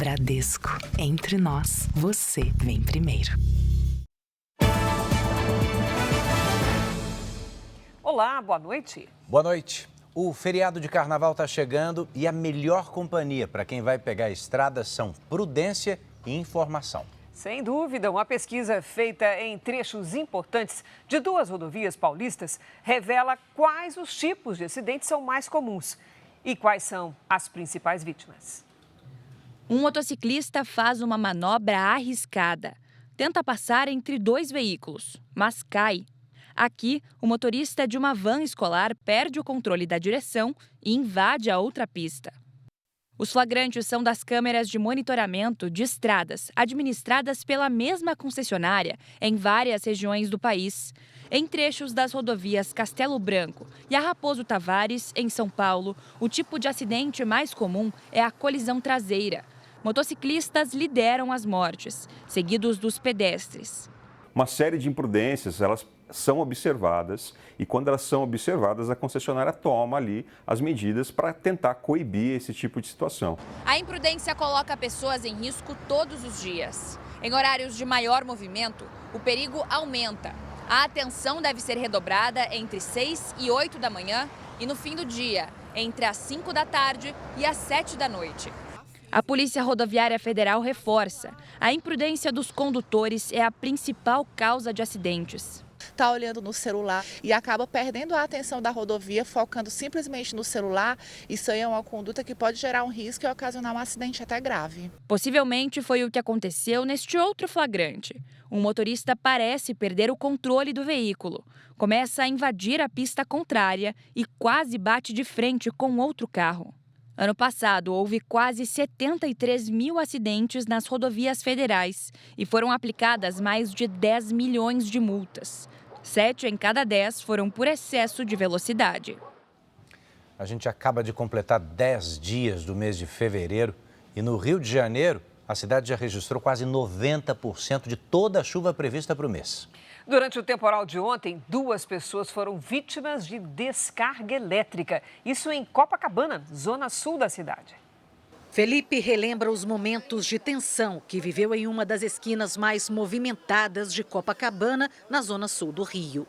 Bradesco. Entre nós, você vem primeiro. Olá, boa noite. Boa noite. O feriado de carnaval está chegando e a melhor companhia para quem vai pegar a estrada são prudência e informação. Sem dúvida, uma pesquisa feita em trechos importantes de 2 rodovias paulistas revela quais os tipos de acidentes são mais comuns e quais são as principais vítimas. Um motociclista faz uma manobra arriscada. Tenta passar entre 2 veículos, mas cai. Aqui, o motorista de uma van escolar perde o controle da direção e invade a outra pista. Os flagrantes são das câmeras de monitoramento de estradas administradas pela mesma concessionária em várias regiões do país. Em trechos das rodovias Castelo Branco e a Raposo Tavares, em São Paulo, o tipo de acidente mais comum é a colisão traseira. Motociclistas lideram as mortes, seguidos dos pedestres. Uma série de imprudências, elas são observadas e quando elas são observadas, a concessionária toma ali as medidas para tentar coibir esse tipo de situação. A imprudência coloca pessoas em risco todos os dias. Em horários de maior movimento, o perigo aumenta. A atenção deve ser redobrada entre 6 e 8 da manhã e no fim do dia, entre as 5 da tarde e as 7 da noite. A Polícia Rodoviária Federal reforça: a imprudência dos condutores é a principal causa de acidentes. Está olhando no celular e acaba perdendo a atenção da rodovia, focando simplesmente no celular. Isso aí é uma conduta que pode gerar um risco e ocasionar um acidente até grave. Possivelmente foi o que aconteceu neste outro flagrante. Um motorista parece perder o controle do veículo, começa a invadir a pista contrária e quase bate de frente com outro carro. Ano passado, houve quase 73 mil acidentes nas rodovias federais e foram aplicadas mais de 10 milhões de multas. 7 em cada 10 foram por excesso de velocidade. A gente acaba de completar 10 dias do mês de fevereiro e no Rio de Janeiro, a cidade já registrou quase 90% de toda a chuva prevista para o mês. Durante o temporal de ontem, 2 pessoas foram vítimas de descarga elétrica. Isso em Copacabana, zona sul da cidade. Felipe relembra os momentos de tensão que viveu em uma das esquinas mais movimentadas de Copacabana, na zona sul do Rio.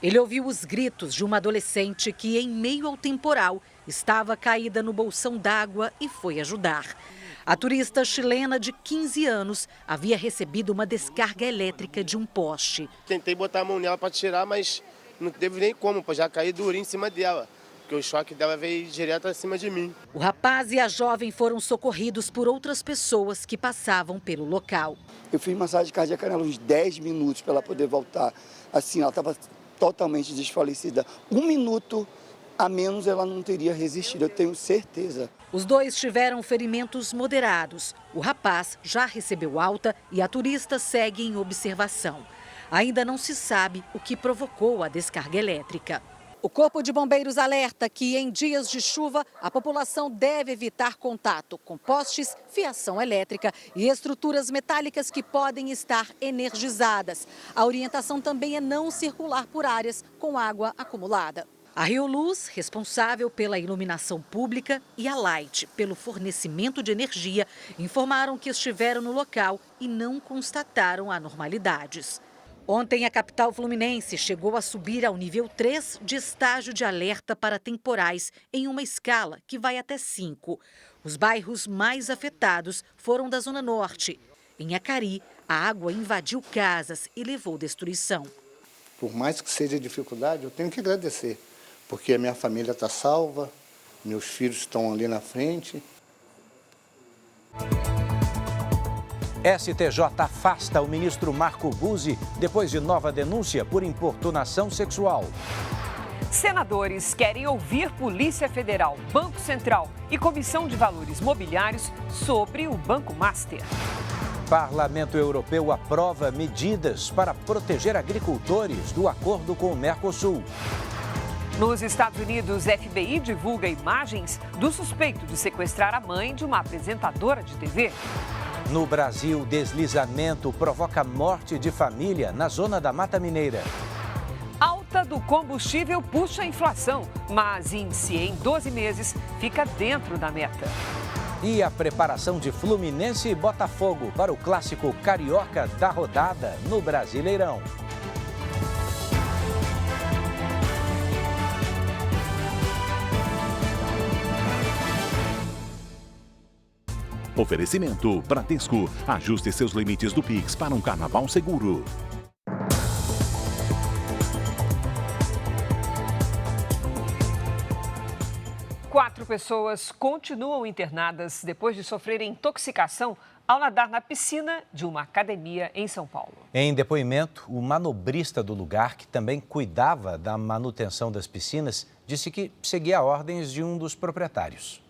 Ele ouviu os gritos de uma adolescente que, em meio ao temporal, estava caída no bolsão d'água e foi ajudar. A turista chilena de 15 anos havia recebido uma descarga elétrica de um poste. Tentei botar a mão nela para tirar, mas não teve nem como, pois já caí durinho em cima dela, porque o choque dela veio direto acima de mim. O rapaz e a jovem foram socorridos por outras pessoas que passavam pelo local. Eu fiz massagem cardíaca nela uns 10 minutos para ela poder voltar. Assim, ela estava totalmente desfalecida. 1 minuto a menos ela não teria resistido, eu tenho certeza. Os 2 tiveram ferimentos moderados. O rapaz já recebeu alta e a turista segue em observação. Ainda não se sabe o que provocou a descarga elétrica. O Corpo de Bombeiros alerta que em dias de chuva a população deve evitar contato com postes, fiação elétrica e estruturas metálicas que podem estar energizadas. A orientação também é não circular por áreas com água acumulada. A Rio Luz, responsável pela iluminação pública, e a Light, pelo fornecimento de energia, informaram que estiveram no local e não constataram anormalidades. Ontem, a capital fluminense chegou a subir ao nível 3 de estágio de alerta para temporais, em uma escala que vai até 5. Os bairros mais afetados foram da Zona Norte. Em Acari, a água invadiu casas e levou destruição. Por mais que seja dificuldade, eu tenho que agradecer, porque a minha família está salva, meus filhos estão ali na frente. STJ afasta o ministro Marco Guzzi depois de nova denúncia por importunação sexual. Senadores querem ouvir Polícia Federal, Banco Central e Comissão de Valores Mobiliários sobre o Banco Master. Parlamento Europeu aprova medidas para proteger agricultores do acordo com o Mercosul. Nos Estados Unidos, FBI divulga imagens do suspeito de sequestrar a mãe de uma apresentadora de TV. No Brasil, deslizamento provoca morte de família na zona da Mata Mineira. Alta do combustível puxa a inflação, mas índice em 12 meses fica dentro da meta. E a preparação de Fluminense e Botafogo para o clássico carioca da rodada no Brasileirão. Oferecimento Bradesco. Ajuste seus limites do Pix para um carnaval seguro. Quatro pessoas continuam internadas depois de sofrerem intoxicação ao nadar na piscina de uma academia em São Paulo. Em depoimento, o manobrista do lugar, que também cuidava da manutenção das piscinas, disse que seguia ordens de um dos proprietários.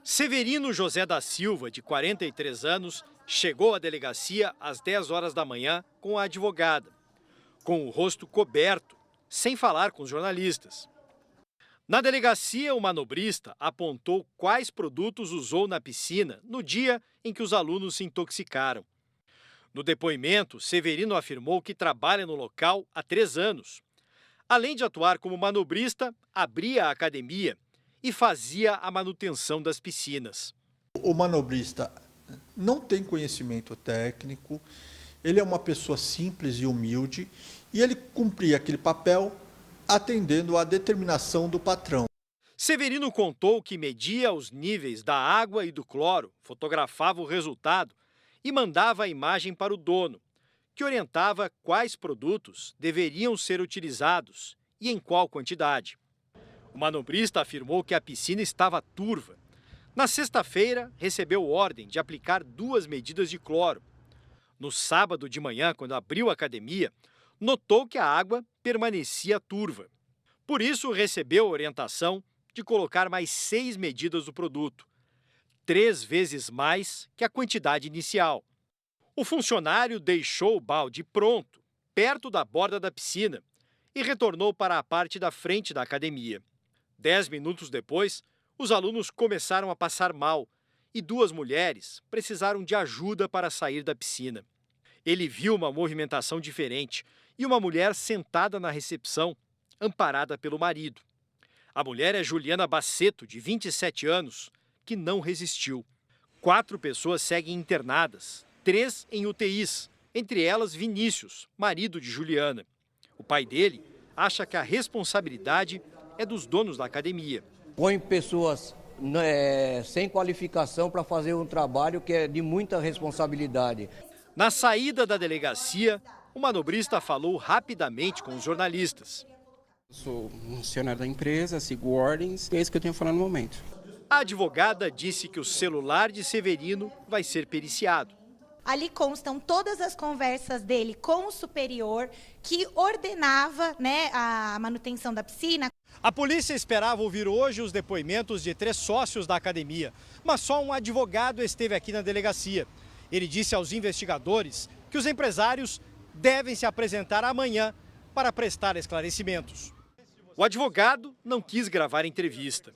Severino José da Silva, de 43 anos, chegou à delegacia às 10 horas da manhã com a advogada, com o rosto coberto, sem falar com os jornalistas. Na delegacia, o manobrista apontou quais produtos usou na piscina no dia em que os alunos se intoxicaram. No depoimento, Severino afirmou que trabalha no local há 3 anos. Além de atuar como manobrista, abria a academia e fazia a manutenção das piscinas. O manobrista não tem conhecimento técnico, ele é uma pessoa simples e humilde e ele cumpria aquele papel atendendo à determinação do patrão. Severino contou que media os níveis da água e do cloro, fotografava o resultado e mandava a imagem para o dono, que orientava quais produtos deveriam ser utilizados e em qual quantidade. O manobrista afirmou que a piscina estava turva. Na sexta-feira, recebeu ordem de aplicar 2 medidas de cloro. No sábado de manhã, quando abriu a academia, notou que a água permanecia turva. Por isso, recebeu a orientação de colocar mais 6 medidas do produto, 3 vezes mais que a quantidade inicial. O funcionário deixou o balde pronto, perto da borda da piscina, e retornou para a parte da frente da academia. 10 minutos depois, os alunos começaram a passar mal e 2 mulheres precisaram de ajuda para sair da piscina. Ele viu uma movimentação diferente e uma mulher sentada na recepção, amparada pelo marido. A mulher é Juliana Baceto, de 27 anos, que não resistiu. 4 pessoas seguem internadas, 3 em UTIs, entre elas Vinícius, marido de Juliana. O pai dele acha que a responsabilidade é dos donos da academia. Põe pessoas sem qualificação para fazer um trabalho que é de muita responsabilidade. Na saída da delegacia, o manobrista falou rapidamente com os jornalistas. Sou funcionário da empresa, sigo ordens, é isso que eu tenho falado no momento. A advogada disse que o celular de Severino vai ser periciado. Ali constam todas as conversas dele com o superior, que ordenava, a manutenção da piscina. A polícia esperava ouvir hoje os depoimentos de 3 sócios da academia, mas só um advogado esteve aqui na delegacia. Ele disse aos investigadores que os empresários devem se apresentar amanhã para prestar esclarecimentos. O advogado não quis gravar a entrevista.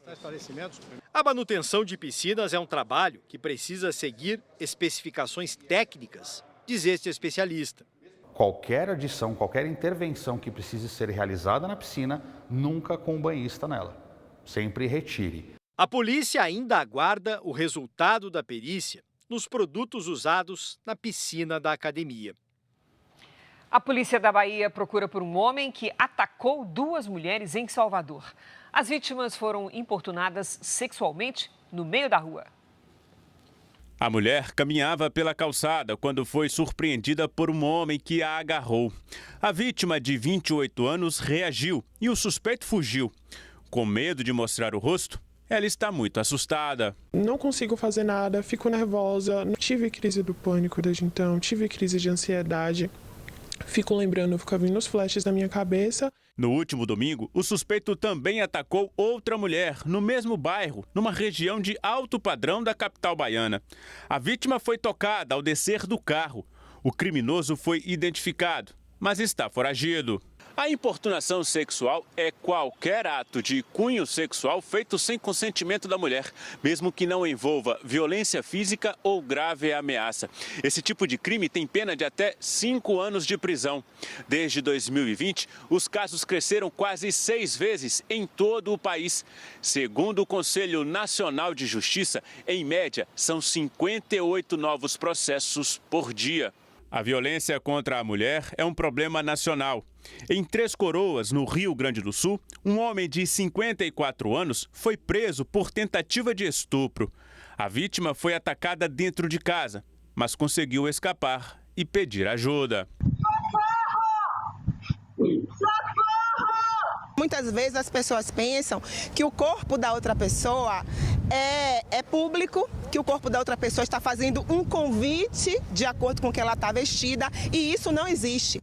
A manutenção de piscinas é um trabalho que precisa seguir especificações técnicas, diz este especialista. Qualquer adição, qualquer intervenção que precise ser realizada na piscina, nunca com o banhista nela. Sempre retire. A polícia ainda aguarda o resultado da perícia nos produtos usados na piscina da academia. A polícia da Bahia procura por um homem que atacou 2 mulheres em Salvador. As vítimas foram importunadas sexualmente no meio da rua. A mulher caminhava pela calçada quando foi surpreendida por um homem que a agarrou. A vítima, de 28 anos, reagiu e o suspeito fugiu. Com medo de mostrar o rosto, ela está muito assustada. Não consigo fazer nada, fico nervosa. Tive crise do pânico desde então, tive crise de ansiedade. Fico lembrando, fica vindo os flashes na minha cabeça. No último domingo, o suspeito também atacou outra mulher no mesmo bairro, numa região de alto padrão da capital baiana. A vítima foi tocada ao descer do carro. O criminoso foi identificado, mas está foragido. A importunação sexual é qualquer ato de cunho sexual feito sem consentimento da mulher, mesmo que não envolva violência física ou grave ameaça. Esse tipo de crime tem pena de até 5 anos de prisão. Desde 2020, os casos cresceram quase 6 vezes em todo o país. Segundo o Conselho Nacional de Justiça, em média, são 58 novos processos por dia. A violência contra a mulher é um problema nacional. Em Três Coroas, no Rio Grande do Sul, um homem de 54 anos foi preso por tentativa de estupro. A vítima foi atacada dentro de casa, mas conseguiu escapar e pedir ajuda. Muitas vezes as pessoas pensam que o corpo da outra pessoa é público, que o corpo da outra pessoa está fazendo um convite de acordo com o que ela está vestida, e isso não existe.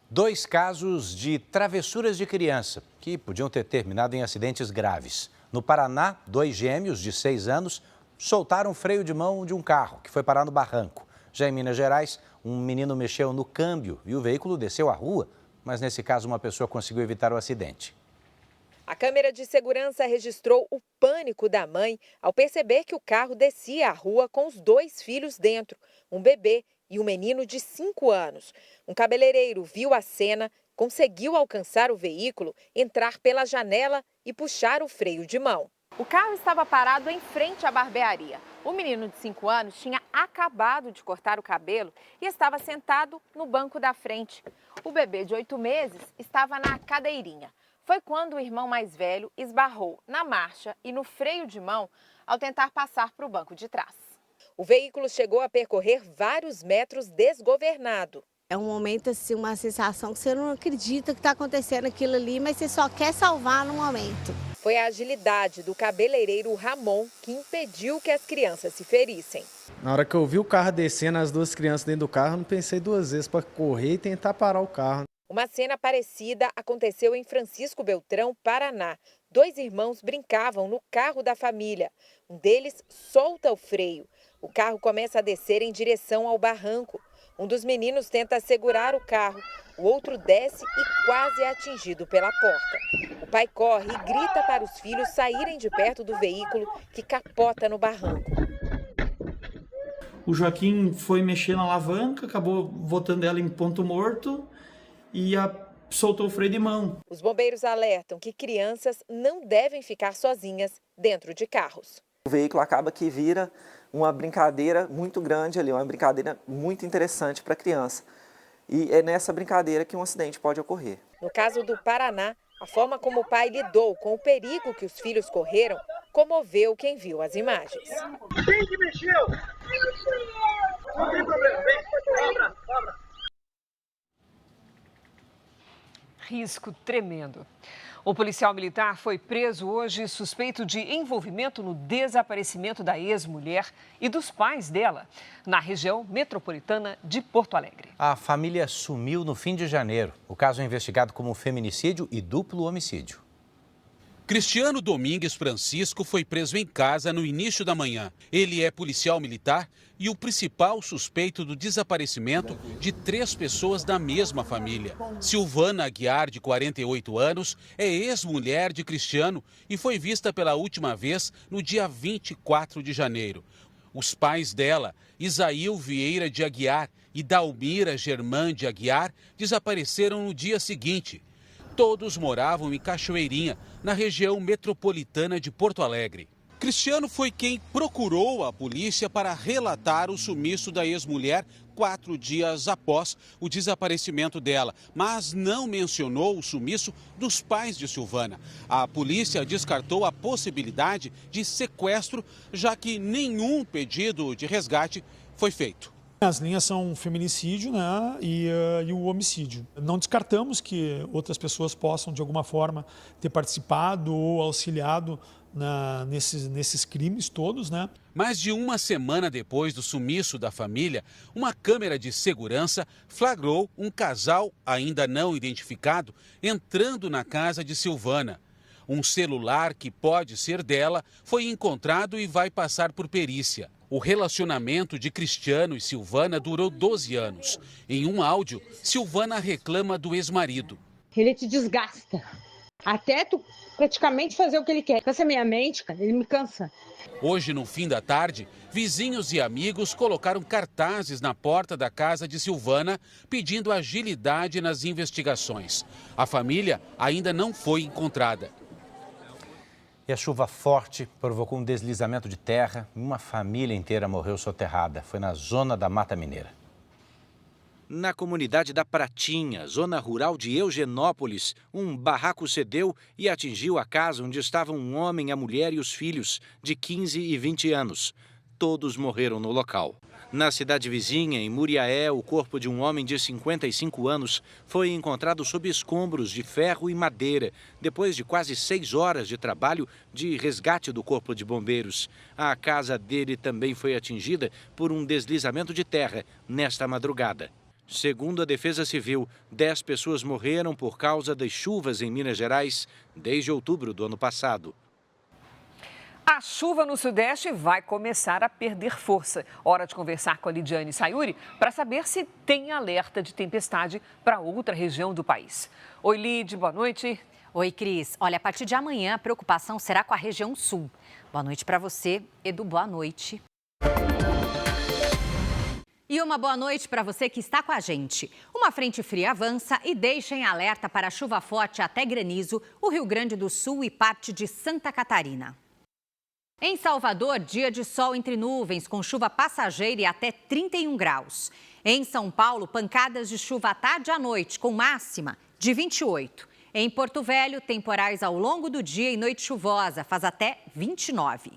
2 casos de travessuras de criança que podiam ter terminado em acidentes graves. No Paraná, 2 gêmeos de 6 anos soltaram o freio de mão de um carro que foi parar no barranco. Já em Minas Gerais, um menino mexeu no câmbio e o veículo desceu a rua, mas nesse caso uma pessoa conseguiu evitar o acidente. A câmera de segurança registrou o pânico da mãe ao perceber que o carro descia a rua com os 2 filhos dentro, um bebê e um menino de 5 anos. Um cabeleireiro viu a cena, conseguiu alcançar o veículo, entrar pela janela e puxar o freio de mão. O carro estava parado em frente à barbearia. O menino de 5 anos tinha acabado de cortar o cabelo e estava sentado no banco da frente. O bebê de 8 meses estava na cadeirinha. Foi quando o irmão mais velho esbarrou na marcha e no freio de mão ao tentar passar para o banco de trás. O veículo chegou a percorrer vários metros desgovernado. É um momento, assim, uma sensação que você não acredita que está acontecendo aquilo ali, mas você só quer salvar no momento. Foi a agilidade do cabeleireiro Ramon que impediu que as crianças se ferissem. Na hora que eu vi o carro descendo, as 2 crianças dentro do carro, eu não pensei 2 vezes para correr e tentar parar o carro. Uma cena parecida aconteceu em Francisco Beltrão, Paraná. 2 irmãos brincavam no carro da família. Um deles solta o freio. O carro começa a descer em direção ao barranco. Um dos meninos tenta segurar o carro. O outro desce e quase é atingido pela porta. O pai corre e grita para os filhos saírem de perto do veículo que capota no barranco. O Joaquim foi mexer na alavanca, acabou botando ela em ponto morto e soltou o freio de mão. Os bombeiros alertam que crianças não devem ficar sozinhas dentro de carros. O veículo acaba que vira uma brincadeira muito grande ali, uma brincadeira muito interessante para a criança. E é nessa brincadeira que um acidente pode ocorrer. No caso do Paraná, a forma como o pai lidou com o perigo que os filhos correram comoveu quem viu as imagens. Quem que mexeu? Não tem problema, vem, cobra. Risco tremendo. O policial militar foi preso hoje suspeito de envolvimento no desaparecimento da ex-mulher e dos pais dela, na região metropolitana de Porto Alegre. A família sumiu no fim de janeiro. O caso é investigado como feminicídio e duplo homicídio. Cristiano Domingues Francisco foi preso em casa no início da manhã. Ele é policial militar e o principal suspeito do desaparecimento de 3 pessoas da mesma família. Silvana Aguiar, de 48 anos, é ex-mulher de Cristiano e foi vista pela última vez no dia 24 de janeiro. Os pais dela, Isaíl Vieira de Aguiar e Dalmira Germán de Aguiar, desapareceram no dia seguinte. Todos moravam em Cachoeirinha, na região metropolitana de Porto Alegre. Cristiano foi quem procurou a polícia para relatar o sumiço da ex-mulher 4 dias após o desaparecimento dela, mas não mencionou o sumiço dos pais de Silvana. A polícia descartou a possibilidade de sequestro, já que nenhum pedido de resgate foi feito. As linhas são feminicídio, né, e o homicídio. Não descartamos que outras pessoas possam, de alguma forma, ter participado ou auxiliado nesses crimes todos, né? Mais de uma semana depois do sumiço da família, uma câmera de segurança flagrou um casal ainda não identificado entrando na casa de Silvana. Um celular que pode ser dela foi encontrado e vai passar por perícia. O relacionamento de Cristiano e Silvana durou 12 anos. Em um áudio, Silvana reclama do ex-marido. Ele te desgasta. Até tu praticamente fazer o que ele quer. Cansa minha mente, cara. Ele me cansa. Hoje, no fim da tarde, vizinhos e amigos colocaram cartazes na porta da casa de Silvana pedindo agilidade nas investigações. A família ainda não foi encontrada. E a chuva forte provocou um deslizamento de terra e uma família inteira morreu soterrada. Foi na zona da Mata Mineira. Na comunidade da Pratinha, zona rural de Eugenópolis, um barraco cedeu e atingiu a casa onde estavam um homem, a mulher e os filhos, de 15 e 20 anos. Todos morreram no local. Na cidade vizinha, em Muriaé, o corpo de um homem de 55 anos foi encontrado sob escombros de ferro e madeira, depois de quase 6 horas de trabalho de resgate do corpo de bombeiros. A casa dele também foi atingida por um deslizamento de terra nesta madrugada. Segundo a Defesa Civil, 10 pessoas morreram por causa das chuvas em Minas Gerais desde outubro do ano passado. A chuva no Sudeste vai começar a perder força. Hora de conversar com a Lidiane Sayuri para saber se tem alerta de tempestade para outra região do país. Oi, Lid, boa noite. Oi, Cris. Olha, a partir de amanhã a preocupação será com a região sul. Boa noite para você. Edu, boa noite. E uma boa noite para você que está com a gente. Uma frente fria avança e deixa em alerta para chuva forte até granizo o Rio Grande do Sul e parte de Santa Catarina. Em Salvador, dia de sol entre nuvens, com chuva passageira e até 31 graus. Em São Paulo, pancadas de chuva à tarde e à noite, com máxima de 28. Em Porto Velho, temporais ao longo do dia e noite chuvosa, faz até 29.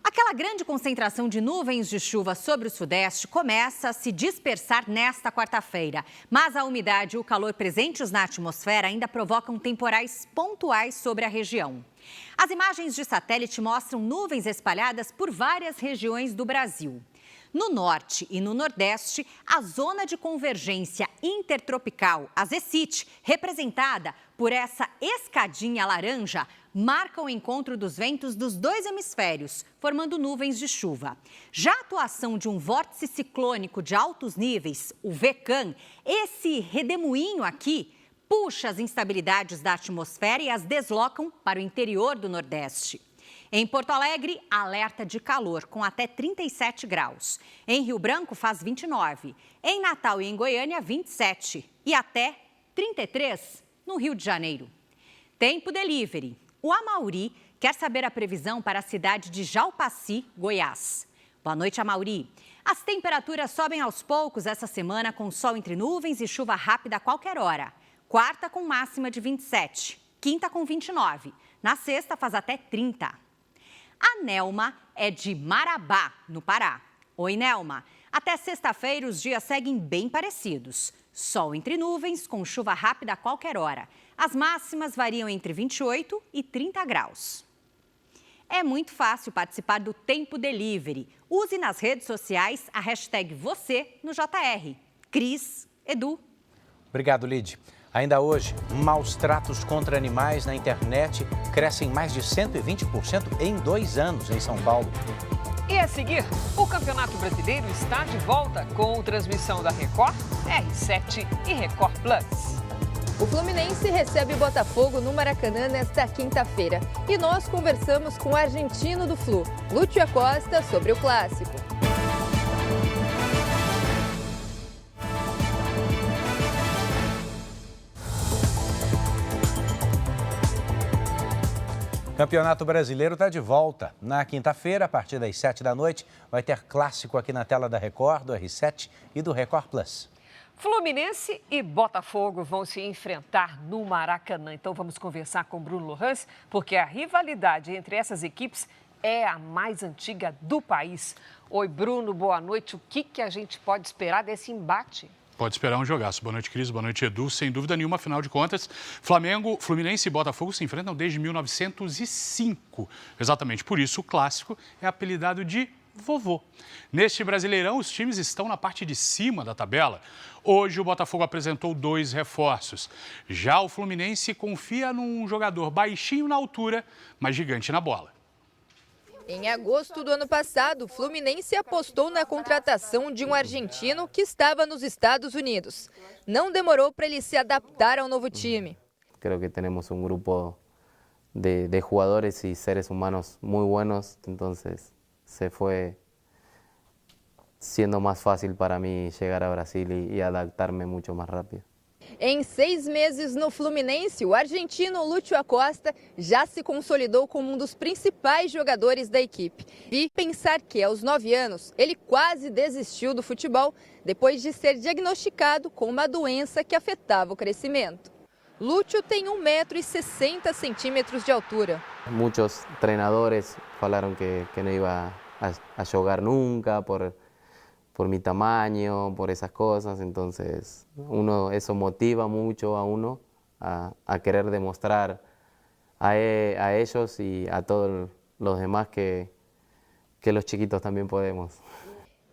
Aquela grande concentração de nuvens de chuva sobre o Sudeste começa a se dispersar nesta quarta-feira. Mas a umidade e o calor presentes na atmosfera ainda provocam temporais pontuais sobre a região. As imagens de satélite mostram nuvens espalhadas por várias regiões do Brasil. No norte e no nordeste, a zona de convergência intertropical, a ZECIT, representada por essa escadinha laranja, marca o encontro dos ventos dos dois hemisférios, formando nuvens de chuva. Já a atuação de um vórtice ciclônico de altos níveis, o VECAM, esse redemoinho aqui, puxa as instabilidades da atmosfera e as deslocam para o interior do Nordeste. Em Porto Alegre, alerta de calor, com até 37 graus. Em Rio Branco, faz 29. Em Natal e em Goiânia, 27. E até 33 no Rio de Janeiro. Tempo delivery. O Amauri quer saber a previsão para a cidade de Jalpaci, Goiás. Boa noite, Amauri. As temperaturas sobem aos poucos essa semana, com sol entre nuvens e chuva rápida a qualquer hora. Quarta com máxima de 27, quinta com 29. Na sexta faz até 30. A Nelma é de Marabá, no Pará. Oi, Nelma. Até sexta-feira os dias seguem bem parecidos. Sol entre nuvens, com chuva rápida a qualquer hora. As máximas variam entre 28 e 30 graus. É muito fácil participar do Tempo Delivery. Use nas redes sociais a hashtag você no JR. Cris, Edu. Obrigado, Lid. Ainda hoje, maus tratos contra animais na internet crescem mais de 120% em 2 anos em São Paulo. E a seguir, o Campeonato Brasileiro está de volta com transmissão da Record, R7 e Record Plus. O Fluminense recebe o Botafogo no Maracanã nesta quinta-feira. E nós conversamos com o argentino do Flu, Lúcio Acosta, sobre o clássico. Campeonato Brasileiro está de volta. Na quinta-feira, a partir das 7 da noite, vai ter clássico aqui na tela da Record, do R7 e do Record Plus. Fluminense e Botafogo vão se enfrentar no Maracanã. Então vamos conversar com Bruno Lohans, porque a rivalidade entre essas equipes é a mais antiga do país. Oi, Bruno, boa noite. O que a gente pode esperar desse embate? Pode esperar um jogaço. Boa noite, Cris. Boa noite, Edu. Sem dúvida nenhuma, afinal de contas, Fluminense e Botafogo se enfrentam desde 1905. Exatamente por isso, o clássico é apelidado de vovô. Neste Brasileirão, os times estão na parte de cima da tabela. Hoje, o Botafogo apresentou 2 reforços. Já o Fluminense confia num jogador baixinho na altura, mas gigante na bola. Em agosto do ano passado, o Fluminense apostou na contratação de um argentino que estava nos Estados Unidos. Não demorou para ele se adaptar ao novo time. Creo que temos um grupo de jugadores y seres humanos muy buenos, entonces se fue siendo más fácil para mí llegar a Brasil y adaptarme mucho más rápido. Em 6 meses no Fluminense, o argentino Lúcio Acosta já se consolidou como um dos principais jogadores da equipe. E pensar que, aos 9 anos, ele quase desistiu do futebol depois de ser diagnosticado com uma doença que afetava o crescimento. Lúcio tem 1,60 m de altura. Muchos treinadores falaram que não ia a jogar nunca por mi tamaño, por esas cosas, entonces eso motiva mucho a uno a querer demostrar a ellos y a todos los demás que los chiquitos también podemos.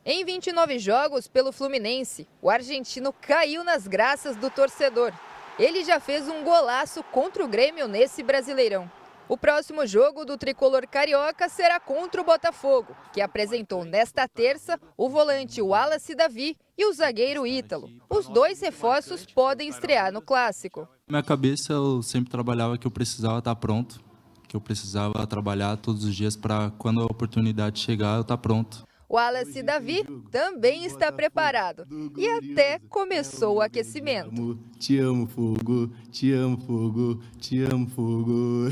Em 29 jogos pelo Fluminense, o argentino caiu nas graças do torcedor. Ele já fez um golaço contra o Grêmio nesse Brasileirão. O próximo jogo do tricolor carioca será contra o Botafogo, que apresentou nesta terça o volante Wallace Davi e o zagueiro Ítalo. Os 2 reforços podem estrear no Clássico. Na minha cabeça eu sempre trabalhava que eu precisava estar pronto, que eu precisava trabalhar todos os dias para quando a oportunidade chegar eu estar pronto. Wallace Davi também está preparado e até começou o aquecimento. Te amo, fogo, te amo, fogo, te amo, fogo.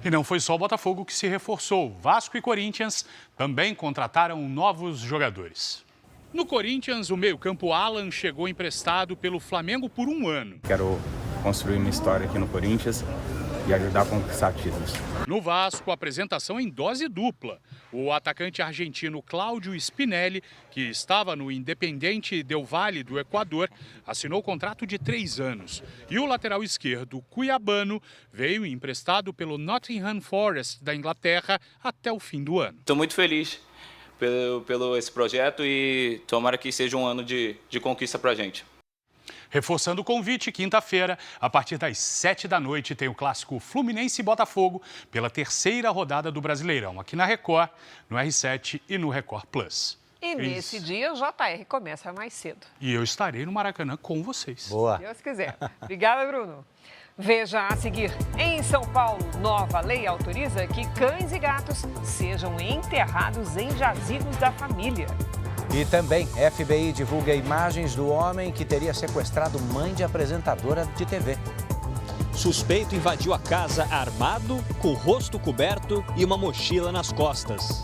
E não foi só o Botafogo que se reforçou. Vasco e Corinthians também contrataram novos jogadores. No Corinthians, o meio-campo Alan chegou emprestado pelo Flamengo por 1 ano. Quero construir uma história aqui no Corinthians e ajudar a conquistar títulos. No Vasco, a apresentação em dose dupla. O atacante argentino Cláudio Spinelli, que estava no Independiente Del Valle do Equador, assinou contrato de 3 anos. E o lateral esquerdo cuiabano veio emprestado pelo Nottingham Forest da Inglaterra até o fim do ano. Estou muito feliz pelo esse projeto e tomara que seja um ano de conquista para a gente. Reforçando o convite, quinta-feira, a partir das 7 da noite, tem o clássico Fluminense e Botafogo pela 3ª rodada do Brasileirão, aqui na Record, no R7 e no Record Plus. E nesse dia, o JR começa mais cedo. E eu estarei no Maracanã com vocês. Boa. Se Deus quiser. Obrigada, Bruno. Veja a seguir. Em São Paulo, nova lei autoriza que cães e gatos sejam enterrados em jazigos da família. E também, FBI divulga imagens do homem que teria sequestrado mãe de apresentadora de TV. Suspeito invadiu a casa armado, com o rosto coberto e uma mochila nas costas.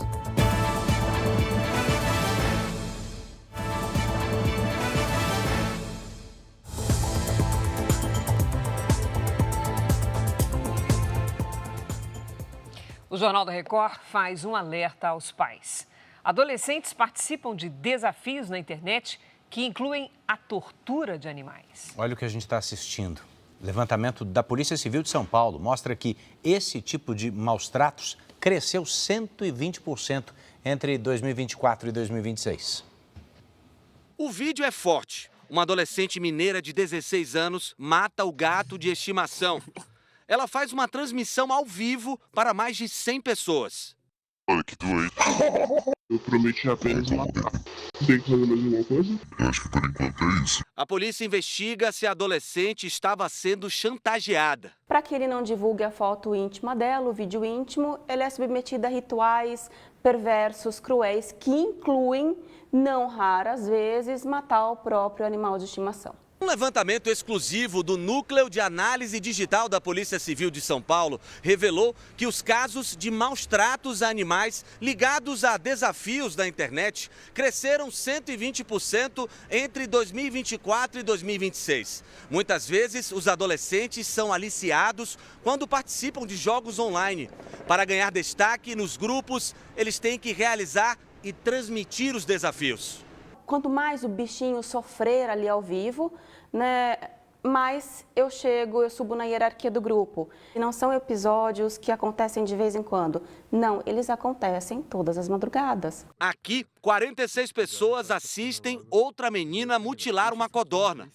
O Jornal da Record faz um alerta aos pais. Adolescentes participam de desafios na internet que incluem a tortura de animais. Olha o que a gente está assistindo. Levantamento da Polícia Civil de São Paulo mostra que esse tipo de maus-tratos cresceu 120% entre 2024 e 2026. O vídeo é forte. Uma adolescente mineira de 16 anos mata o gato de estimação. Ela faz uma transmissão ao vivo para mais de 100 pessoas. Olha que doido. Eu prometi apenas matar. Tem que fazer mais alguma coisa? Eu acho que por enquanto é isso. A polícia investiga se a adolescente estava sendo chantageada. Para que ele não divulgue a foto íntima dela, o vídeo íntimo, ele é submetido a rituais perversos, cruéis, que incluem, não raras vezes, matar o próprio animal de estimação. Um levantamento exclusivo do Núcleo de Análise Digital da Polícia Civil de São Paulo revelou que os casos de maus-tratos a animais ligados a desafios da internet cresceram 120% entre 2024 e 2026. Muitas vezes, os adolescentes são aliciados quando participam de jogos online. Para ganhar destaque nos grupos, eles têm que realizar e transmitir os desafios. Quanto mais o bichinho sofrer ali ao vivo, né, mais eu subo na hierarquia do grupo. E não são episódios que acontecem de vez em quando. Não, eles acontecem todas as madrugadas. Aqui, 46 pessoas assistem outra menina mutilar uma codorna.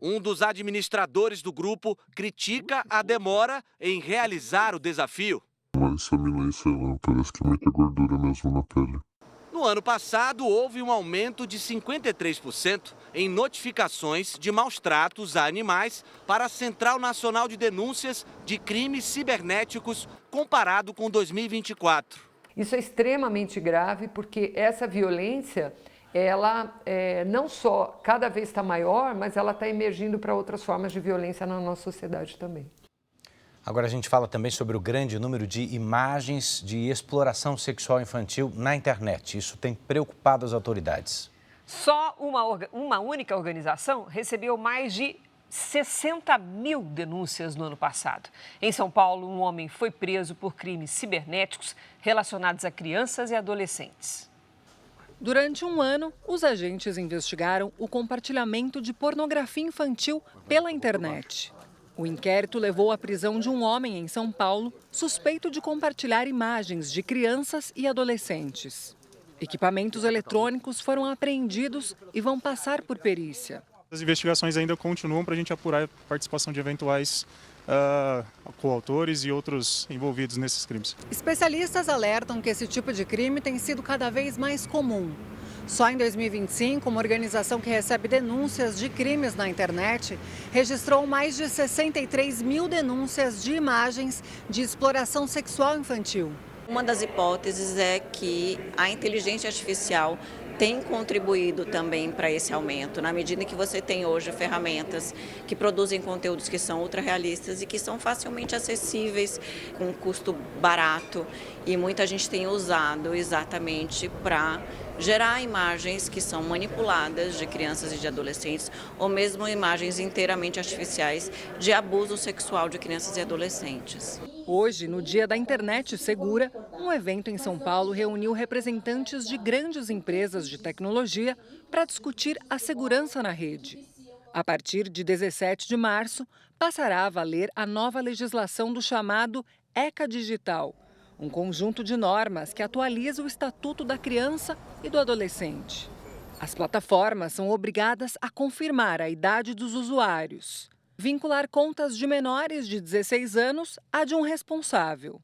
Um dos administradores do grupo critica a demora em realizar o desafio. Mas essa menina aí, sei lá, parece que é muita gordura mesmo na pele. No ano passado, houve um aumento de 53% em notificações de maus-tratos a animais para a Central Nacional de Denúncias de Crimes Cibernéticos, comparado com 2024. Isso é extremamente grave, porque essa violência, ela não só cada vez está maior, mas ela está emergindo para outras formas de violência na nossa sociedade também. Agora a gente fala também sobre o grande número de imagens de exploração sexual infantil na internet. Isso tem preocupado as autoridades. Só uma única organização recebeu mais de 60 mil denúncias no ano passado. Em São Paulo, um homem foi preso por crimes cibernéticos relacionados a crianças e adolescentes. Durante um ano, os agentes investigaram o compartilhamento de pornografia infantil pela internet. O inquérito levou à prisão de um homem em São Paulo, suspeito de compartilhar imagens de crianças e adolescentes. Equipamentos eletrônicos foram apreendidos e vão passar por perícia. As investigações ainda continuam para a gente apurar a participação de eventuais coautores e outros envolvidos nesses crimes. Especialistas alertam que esse tipo de crime tem sido cada vez mais comum. Só em 2025, uma organização que recebe denúncias de crimes na internet registrou mais de 63 mil denúncias de imagens de exploração sexual infantil. Uma das hipóteses é que a inteligência artificial tem contribuído também para esse aumento, na medida que você tem hoje ferramentas que produzem conteúdos que são ultra-realistas e que são facilmente acessíveis, com custo barato, e muita gente tem usado exatamente para gerar imagens que são manipuladas de crianças e de adolescentes, ou mesmo imagens inteiramente artificiais de abuso sexual de crianças e adolescentes. Hoje, no Dia da Internet Segura, um evento em São Paulo reuniu representantes de grandes empresas de tecnologia para discutir a segurança na rede. A partir de 17 de março, passará a valer a nova legislação do chamado ECA Digital, um conjunto de normas que atualiza o Estatuto da Criança e do Adolescente. As plataformas são obrigadas a confirmar a idade dos usuários, vincular contas de menores de 16 anos à de um responsável,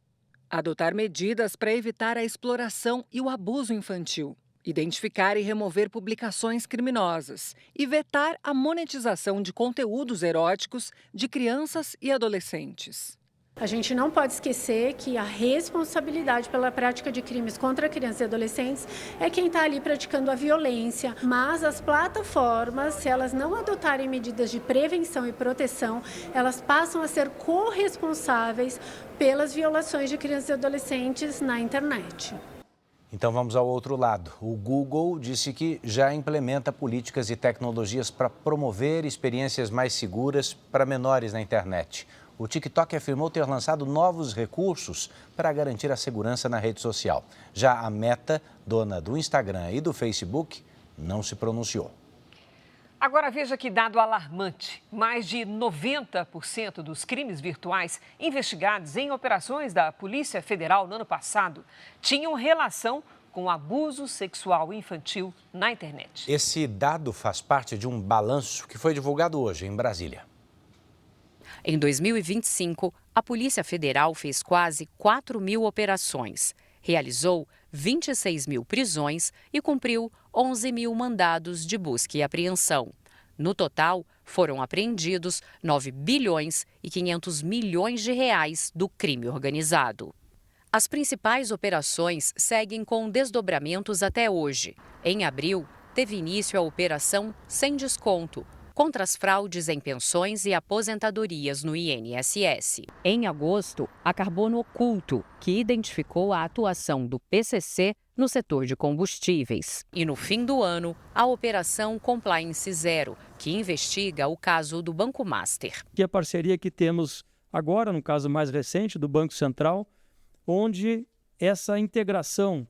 adotar medidas para evitar a exploração e o abuso infantil, identificar e remover publicações criminosas e vetar a monetização de conteúdos eróticos de crianças e adolescentes. A gente não pode esquecer que a responsabilidade pela prática de crimes contra crianças e adolescentes é quem está ali praticando a violência, mas as plataformas, se elas não adotarem medidas de prevenção e proteção, elas passam a ser corresponsáveis pelas violações de crianças e adolescentes na internet. Então vamos ao outro lado. O Google disse que já implementa políticas e tecnologias para promover experiências mais seguras para menores na internet. O TikTok afirmou ter lançado novos recursos para garantir a segurança na rede social. Já a Meta, dona do Instagram e do Facebook, não se pronunciou. Agora veja que dado alarmante. Mais de 90% dos crimes virtuais investigados em operações da Polícia Federal no ano passado tinham relação com abuso sexual infantil na internet. Esse dado faz parte de um balanço que foi divulgado hoje em Brasília. Em 2025, a Polícia Federal fez quase 4 mil operações, realizou 26 mil prisões e cumpriu 11 mil mandados de busca e apreensão. No total, foram apreendidos 9 bilhões e 500 milhões de reais do crime organizado. As principais operações seguem com desdobramentos até hoje. Em abril, teve início a Operação Sem Desconto, contra as fraudes em pensões e aposentadorias no INSS. Em agosto, a Carbono Oculto, que identificou a atuação do PCC no setor de combustíveis. E no fim do ano, a Operação Compliance Zero, que investiga o caso do Banco Master. E a parceria que temos agora, no caso mais recente, do Banco Central, onde essa integração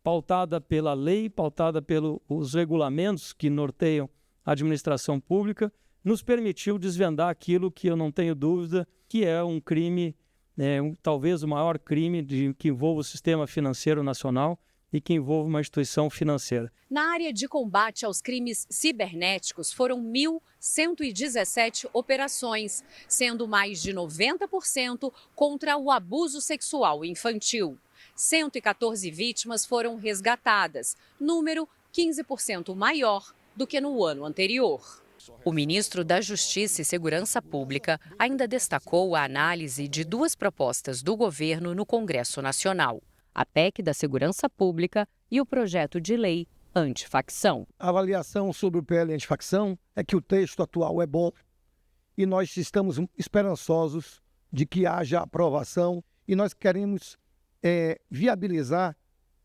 pautada pela lei, pautada pelos regulamentos que norteiam a administração pública, nos permitiu desvendar aquilo que eu não tenho dúvida que é um crime, talvez o maior crime que envolve o sistema financeiro nacional e que envolve uma instituição financeira. Na área de combate aos crimes cibernéticos, foram 1.117 operações, sendo mais de 90% contra o abuso sexual infantil. 114 vítimas foram resgatadas, número 15% maior do que no ano anterior. O ministro da Justiça e Segurança Pública ainda destacou a análise de duas propostas do governo no Congresso Nacional: a PEC da Segurança Pública e o projeto de lei antifacção. A avaliação sobre o PL antifacção é que o texto atual é bom e nós estamos esperançosos de que haja aprovação e nós queremos viabilizar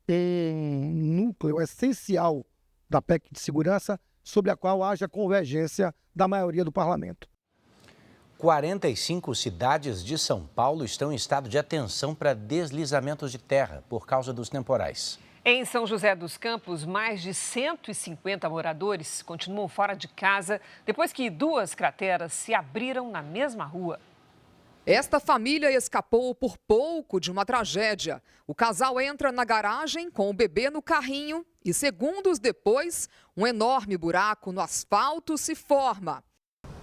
um núcleo essencial da PEC de segurança sobre a qual haja convergência da maioria do parlamento. 45 cidades de São Paulo estão em estado de atenção para deslizamentos de terra por causa dos temporais. Em São José dos Campos, mais de 150 moradores continuam fora de casa depois que 2 crateras se abriram na mesma rua. Esta família escapou por pouco de uma tragédia. O casal entra na garagem com o bebê no carrinho e, segundos depois, um enorme buraco no asfalto se forma.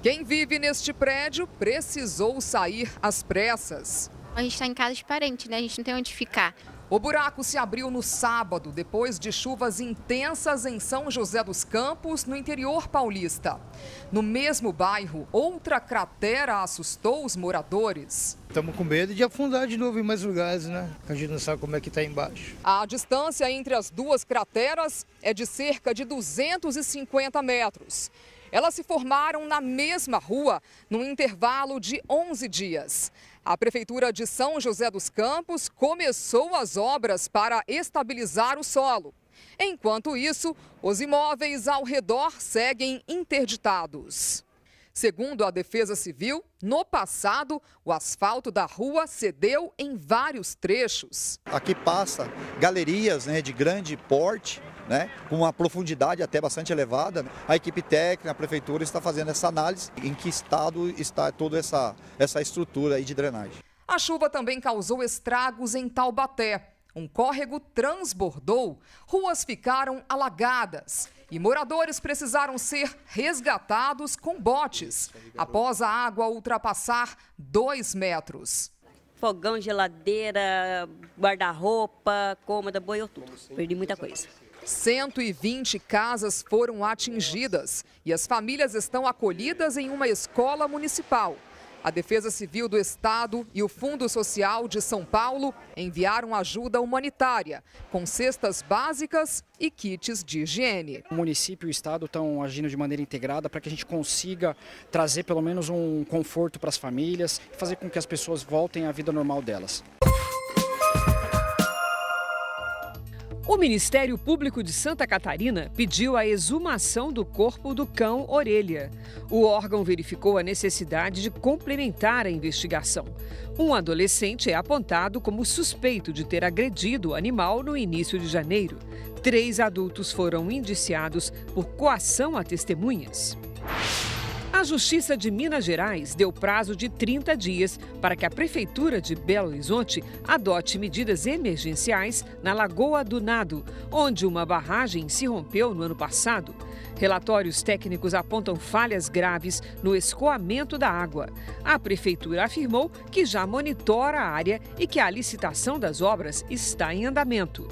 Quem vive neste prédio precisou sair às pressas. A gente está em casa de parente, né? A gente não tem onde ficar. O buraco se abriu no sábado, depois de chuvas intensas em São José dos Campos, no interior paulista. No mesmo bairro, outra cratera assustou os moradores. Estamos com medo de afundar de novo em mais lugares, né? A gente não sabe como é que está embaixo. A distância entre as 2 crateras é de cerca de 250 metros. Elas se formaram na mesma rua, num intervalo de 11 dias. A Prefeitura de São José dos Campos começou as obras para estabilizar o solo. Enquanto isso, os imóveis ao redor seguem interditados. Segundo a Defesa Civil, no passado, o asfalto da rua cedeu em vários trechos. Aqui passa galerias, de grande porte, com uma profundidade até bastante elevada. A equipe técnica, a prefeitura está fazendo essa análise em que estado está toda essa estrutura aí de drenagem. A chuva também causou estragos em Taubaté. Um córrego transbordou, ruas ficaram alagadas e moradores precisaram ser resgatados com botes após a água ultrapassar 2 metros. Fogão, geladeira, guarda-roupa, cômoda, boiou tudo. Perdi muita coisa. 120 casas foram atingidas e as famílias estão acolhidas em uma escola municipal. A Defesa Civil do Estado e o Fundo Social de São Paulo enviaram ajuda humanitária, com cestas básicas e kits de higiene. O município e o Estado estão agindo de maneira integrada para que a gente consiga trazer pelo menos um conforto para as famílias e fazer com que as pessoas voltem à vida normal delas. O Ministério Público de Santa Catarina pediu a exumação do corpo do cão Orelha. O órgão verificou a necessidade de complementar a investigação. Um adolescente é apontado como suspeito de ter agredido o animal no início de janeiro. 3 adultos foram indiciados por coação a testemunhas. A Justiça de Minas Gerais deu prazo de 30 dias para que a Prefeitura de Belo Horizonte adote medidas emergenciais na Lagoa do Nado, onde uma barragem se rompeu no ano passado. Relatórios técnicos apontam falhas graves no escoamento da água. A Prefeitura afirmou que já monitora a área e que a licitação das obras está em andamento.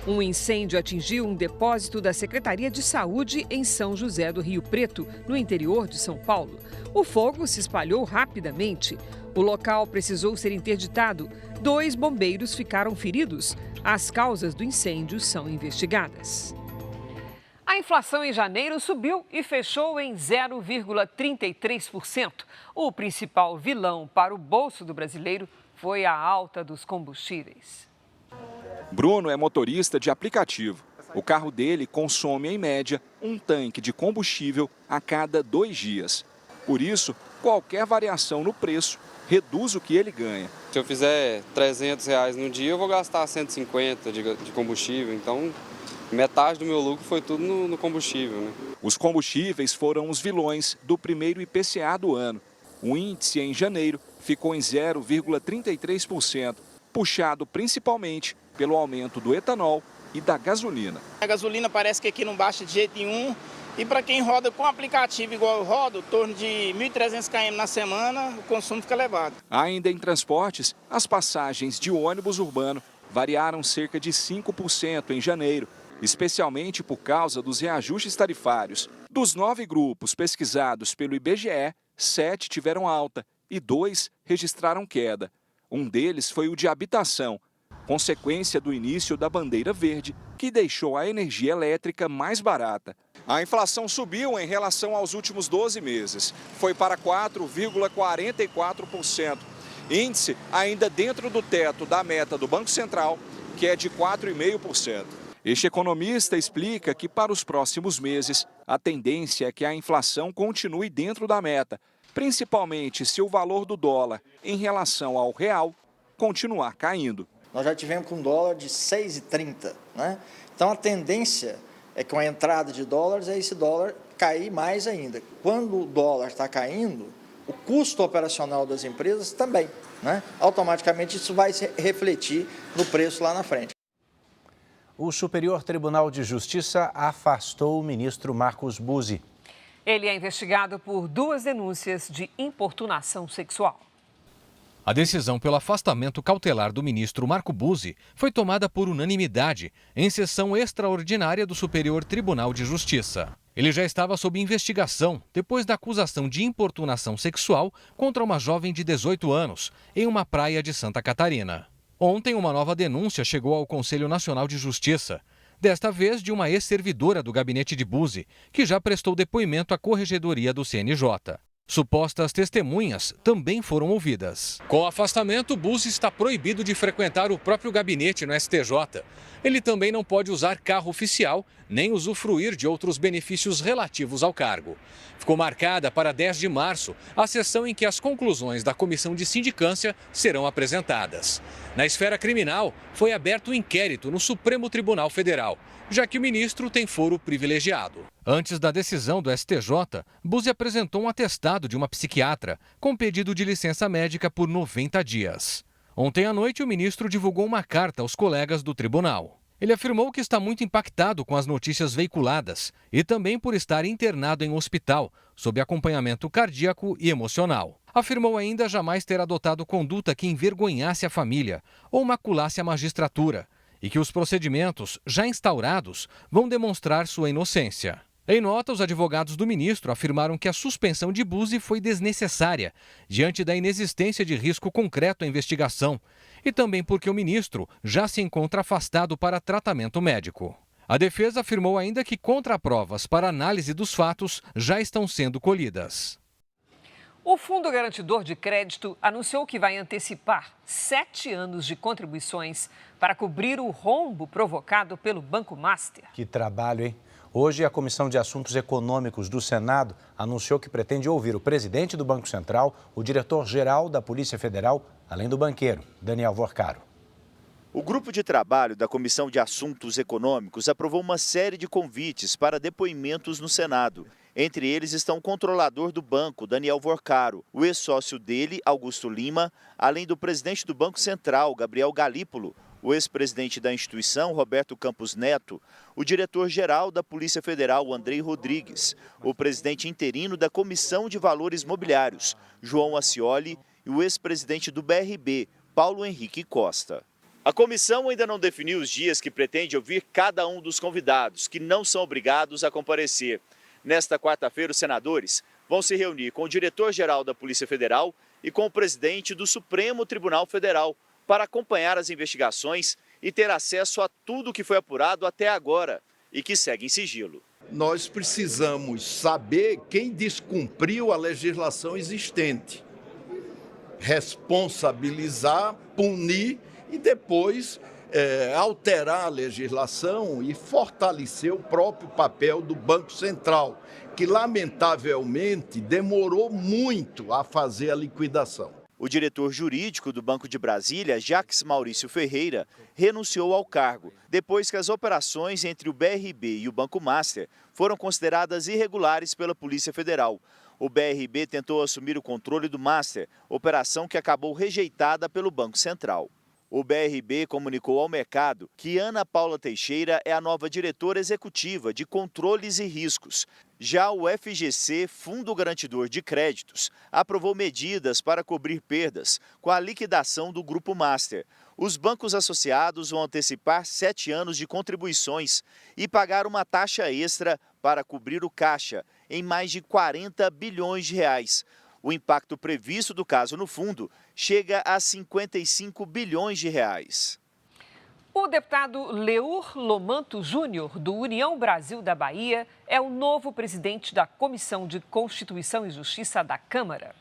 Um incêndio atingiu um depósito da Secretaria de Saúde em São José do Rio Preto, no interior de São Paulo. O fogo se espalhou rapidamente. O local precisou ser interditado. 2 bombeiros ficaram feridos. As causas do incêndio são investigadas. A inflação em janeiro subiu e fechou em 0,33%. O principal vilão para o bolso do brasileiro foi a alta dos combustíveis. Bruno é motorista de aplicativo. O carro dele consome, em média, um tanque de combustível a cada 2 dias. Por isso, qualquer variação no preço reduz o que ele ganha. Se eu fizer R$300 no dia, eu vou gastar 150 de combustível. Então, metade do meu lucro foi tudo no combustível, né? Os combustíveis foram os vilões do primeiro IPCA do ano. O índice em janeiro ficou em 0,33%, puxado principalmente pelo aumento do etanol e da gasolina. A gasolina parece que aqui não baixa de jeito nenhum. E para quem roda com aplicativo igual eu rodo, em torno de 1.300 km na semana, o consumo fica elevado. Ainda em transportes, as passagens de ônibus urbano variaram cerca de 5% em janeiro, especialmente por causa dos reajustes tarifários. Dos 9 grupos pesquisados pelo IBGE, 7 tiveram alta e 2 registraram queda. Um deles foi o de habitação, consequência do início da bandeira verde, que deixou a energia elétrica mais barata. A inflação subiu em relação aos últimos 12 meses. Foi para 4,44%. Índice ainda dentro do teto da meta do Banco Central, que é de 4,5%. Este economista explica que para os próximos meses, a tendência é que a inflação continue dentro da meta, principalmente se o valor do dólar em relação ao real continuar caindo. Nós já tivemos com um dólar de 6,30, né? Então a tendência é que com a entrada de dólares é esse dólar cair mais ainda. Quando o dólar está caindo, o custo operacional das empresas também, né? Automaticamente isso vai se refletir no preço lá na frente. O Superior Tribunal de Justiça afastou o ministro Marcos Buzzi. Ele é investigado por 2 denúncias de importunação sexual. A decisão pelo afastamento cautelar do ministro Marco Buzzi foi tomada por unanimidade em sessão extraordinária do Superior Tribunal de Justiça. Ele já estava sob investigação depois da acusação de importunação sexual contra uma jovem de 18 anos em uma praia de Santa Catarina. Ontem, uma nova denúncia chegou ao Conselho Nacional de Justiça, desta vez de uma ex-servidora do gabinete de Buzzi, que já prestou depoimento à Corregedoria do CNJ. Supostas testemunhas também foram ouvidas. Com o afastamento, Buzzi está proibido de frequentar o próprio gabinete no STJ. Ele também não pode usar carro oficial, nem usufruir de outros benefícios relativos ao cargo. Ficou marcada para 10 de março a sessão em que as conclusões da comissão de sindicância serão apresentadas. Na esfera criminal, foi aberto um inquérito no Supremo Tribunal Federal, já que o ministro tem foro privilegiado. Antes da decisão do STJ, Buzzi apresentou um atestado de uma psiquiatra com pedido de licença médica por 90 dias. Ontem à noite, o ministro divulgou uma carta aos colegas do tribunal. Ele afirmou que está muito impactado com as notícias veiculadas e também por estar internado em hospital, sob acompanhamento cardíaco e emocional. Afirmou ainda jamais ter adotado conduta que envergonhasse a família ou maculasse a magistratura, e que os procedimentos já instaurados vão demonstrar sua inocência. Em nota, os advogados do ministro afirmaram que a suspensão de Buzzi foi desnecessária, diante da inexistência de risco concreto à investigação, e também porque o ministro já se encontra afastado para tratamento médico. A defesa afirmou ainda que contraprovas para análise dos fatos já estão sendo colhidas. O Fundo Garantidor de Crédito anunciou que vai antecipar 7 anos de contribuições para cobrir o rombo provocado pelo Banco Master. Que trabalho, hein? Hoje, a Comissão de Assuntos Econômicos do Senado anunciou que pretende ouvir o presidente do Banco Central, o diretor-geral da Polícia Federal, além do banqueiro, Daniel Vorcaro. O grupo de trabalho da Comissão de Assuntos Econômicos aprovou uma série de convites para depoimentos no Senado. Entre eles estão o controlador do banco, Daniel Vorcaro, o ex-sócio dele, Augusto Lima, além do presidente do Banco Central, Gabriel Galípolo, o ex-presidente da instituição, Roberto Campos Neto, o diretor-geral da Polícia Federal, Andrei Rodrigues, o presidente interino da Comissão de Valores Mobiliários, João Ascioli, e o ex-presidente do BRB, Paulo Henrique Costa. A comissão ainda não definiu os dias que pretende ouvir cada um dos convidados, que não são obrigados a comparecer. Nesta quarta-feira, os senadores vão se reunir com o diretor-geral da Polícia Federal e com o presidente do Supremo Tribunal Federal para acompanhar as investigações e ter acesso a tudo que foi apurado até agora e que segue em sigilo. Nós precisamos saber quem descumpriu a legislação existente, responsabilizar, punir e depois alterar a legislação e fortalecer o próprio papel do Banco Central, que lamentavelmente demorou muito a fazer a liquidação. O diretor jurídico do Banco de Brasília, Jacques Maurício Ferreira, renunciou ao cargo, depois que as operações entre o BRB e o Banco Master foram consideradas irregulares pela Polícia Federal. O BRB tentou assumir o controle do Master, operação que acabou rejeitada pelo Banco Central. O BRB comunicou ao mercado que Ana Paula Teixeira é a nova diretora executiva de Controles e Riscos. Já o FGC, Fundo Garantidor de Créditos, aprovou medidas para cobrir perdas com a liquidação do Grupo Master. Os bancos associados vão antecipar 7 anos de contribuições e pagar uma taxa extra para cobrir o caixa, em mais de 40 bilhões de reais. O impacto previsto do caso no fundo chega a 55 bilhões de reais. O deputado Leur Lomanto Júnior, do União Brasil da Bahia, é o novo presidente da Comissão de Constituição e Justiça da Câmara.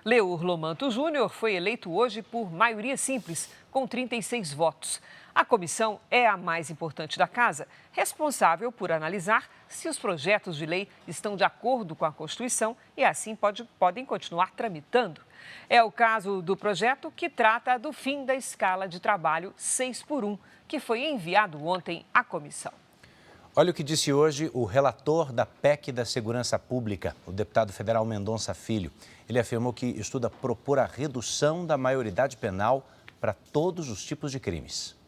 Leur Lomanto Júnior foi eleito hoje por maioria simples, com 36 votos. A comissão é a mais importante da casa, responsável por analisar se os projetos de lei estão de acordo com a Constituição e assim podem continuar tramitando. É o caso do projeto que trata do fim da escala de trabalho 6x1, que foi enviado ontem à comissão. Olha o que disse hoje o relator da PEC da Segurança Pública, o deputado federal Mendonça Filho. Ele afirmou que estuda propor a redução da maioridade penal para todos os tipos de crimes.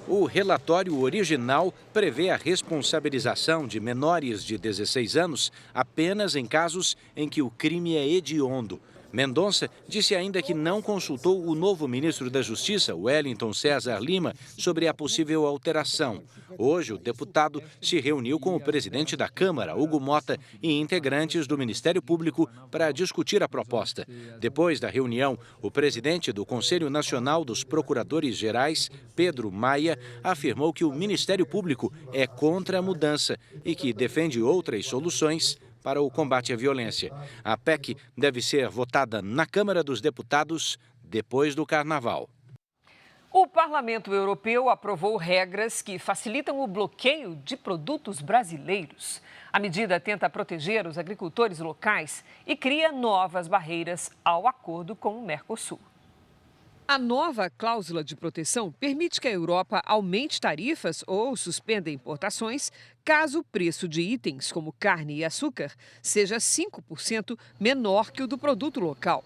O relatório original prevê a responsabilização de menores de 16 anos apenas em casos em que o crime é hediondo. Mendonça disse ainda que não consultou o novo ministro da Justiça, Wellington César Lima, sobre a possível alteração. Hoje, o deputado se reuniu com o presidente da Câmara, Hugo Mota, e integrantes do Ministério Público para discutir a proposta. Depois da reunião, o presidente do Conselho Nacional dos Procuradores Gerais, Pedro Maia, afirmou que o Ministério Público é contra a mudança e que defende outras soluções para o combate à violência. A PEC deve ser votada na Câmara dos Deputados depois do Carnaval. O Parlamento Europeu aprovou regras que facilitam o bloqueio de produtos brasileiros. A medida tenta proteger os agricultores locais e cria novas barreiras ao acordo com o Mercosul. A nova cláusula de proteção permite que a Europa aumente tarifas ou suspenda importações caso o preço de itens como carne e açúcar seja 5% menor que o do produto local.